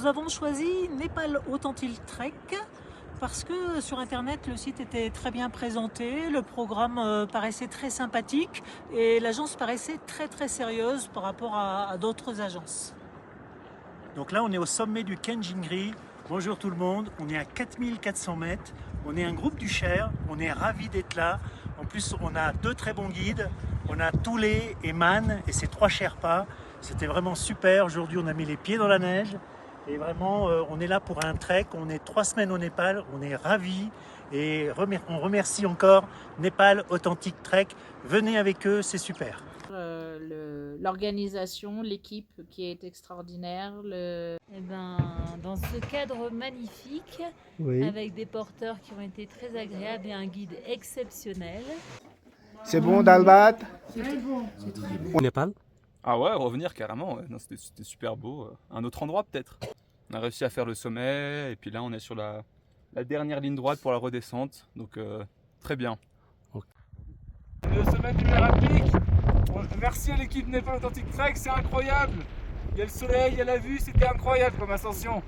Nous avons choisi Népal Authentic Trek parce que sur internet le site était très bien présenté, le programme paraissait très sympathique et l'agence paraissait très sérieuse par rapport à d'autres agences. Donc là on est au sommet du Khenjingri. Bonjour tout le monde, on est à 4400 mètres, on est un groupe du Cher, on est ravis d'être là. En plus on a deux très bons guides, on a Toulé et Man et ces trois Sherpas. C'était vraiment super, aujourd'hui on a mis les pieds dans la neige et vraiment on est là pour un trek, on est 3 semaines au Népal, on est ravis et on remercie encore Népal Authentic Trek, venez avec eux, c'est super. L'organisation, l'équipe qui est extraordinaire, dans ce cadre magnifique, Oui. avec des porteurs qui ont été très agréables et un guide exceptionnel. C'est bon, Dalbat? Au Népal? Ah ouais, revenir carrément, ouais. Non, c'était super beau. Un autre endroit peut-être. On a réussi à faire le sommet et puis là on est sur la dernière ligne droite pour la redescente, donc très bien. Le sommet du Merapic. Merci à l'équipe Népal Authentic Trek, c'est incroyable. Il y a le soleil, il y a la vue, c'était incroyable comme ascension.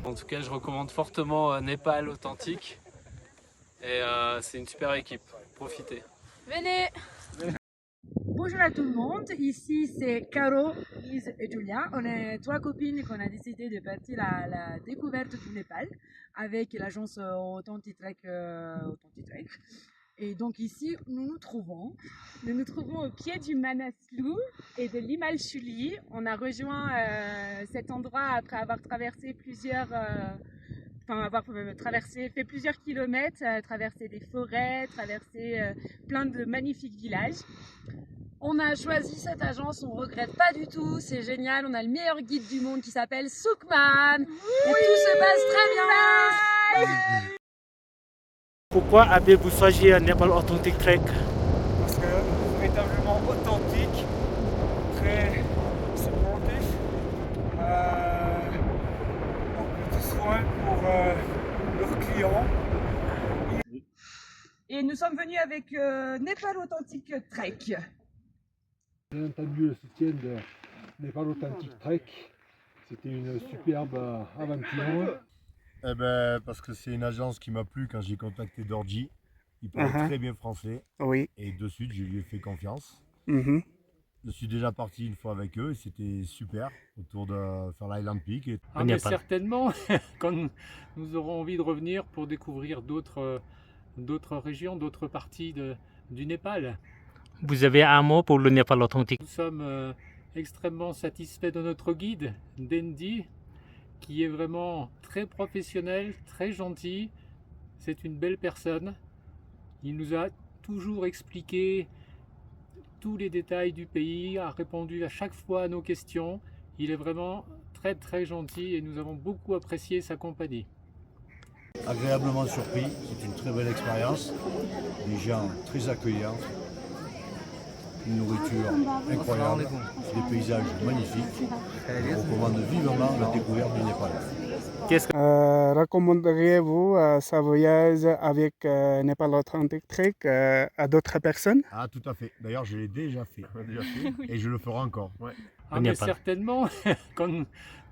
En tout cas, je recommande fortement Népal Authentic et c'est une super équipe. Profitez. Venez! Bonjour à tout le monde, ici c'est Caro, Lise et Julia. On est trois copines qu'on a décidé de partir à la découverte du Népal avec l'agence Authentic Trek. Et donc ici, nous nous trouvons au pied du Manaslu et de l'Himalchuli. On a rejoint cet endroit après avoir traversé fait plusieurs kilomètres, traversé des forêts, traversé plein de magnifiques villages. On a choisi cette agence, on regrette pas du tout, c'est génial, on a le meilleur guide du monde qui s'appelle Soukman. Et tout se passe très bien. Pourquoi avez-vous choisi Népal Authentic Trek? Parce que véritablement authentique, très supportif, beaucoup de soins pour leurs clients. Et nous sommes venus avec Népal Authentic Trek. J'ai entendu le soutien de Népal Authentic Trek. C'était une superbe aventure. Eh ben, parce que c'est une agence qui m'a plu quand j'ai contacté Dorji. Il parlait très bien français. Oui. Et de suite, je lui ai fait confiance. Mhm. Je suis déjà parti une fois avec eux et c'était super autour de faire l'Island Peak. Ah, mais certainement, quand nous aurons envie de revenir pour découvrir d'autres régions, d'autres parties du Népal. Vous avez un mot pour le Népal Authentique? Nous sommes extrêmement satisfaits de notre guide, Dendi, qui est vraiment très professionnel, très gentil. C'est une belle personne. Il nous a toujours expliqué tous les détails du pays, a répondu à chaque fois à nos questions. Il est vraiment très gentil et nous avons beaucoup apprécié sa compagnie. Agréablement surpris, c'est une très belle expérience. Des gens très accueillants. Une nourriture incroyable, des paysages magnifiques. Je recommande vivement la découverte du Népal. Recommanderiez-vous ce voyage avec Népal Authentic Trek à d'autres personnes? Ah, tout à fait. D'ailleurs, je l'ai déjà fait. Et je le ferai encore. Ouais. Ah, mais certainement, quand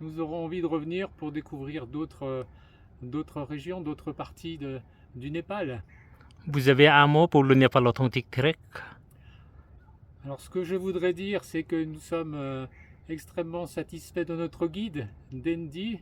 nous aurons envie de revenir pour découvrir d'autres régions, d'autres parties du Népal. Vous avez un mot pour le Népal Authentic Trek? Alors ce que je voudrais dire, c'est que nous sommes extrêmement satisfaits de notre guide, Dendi,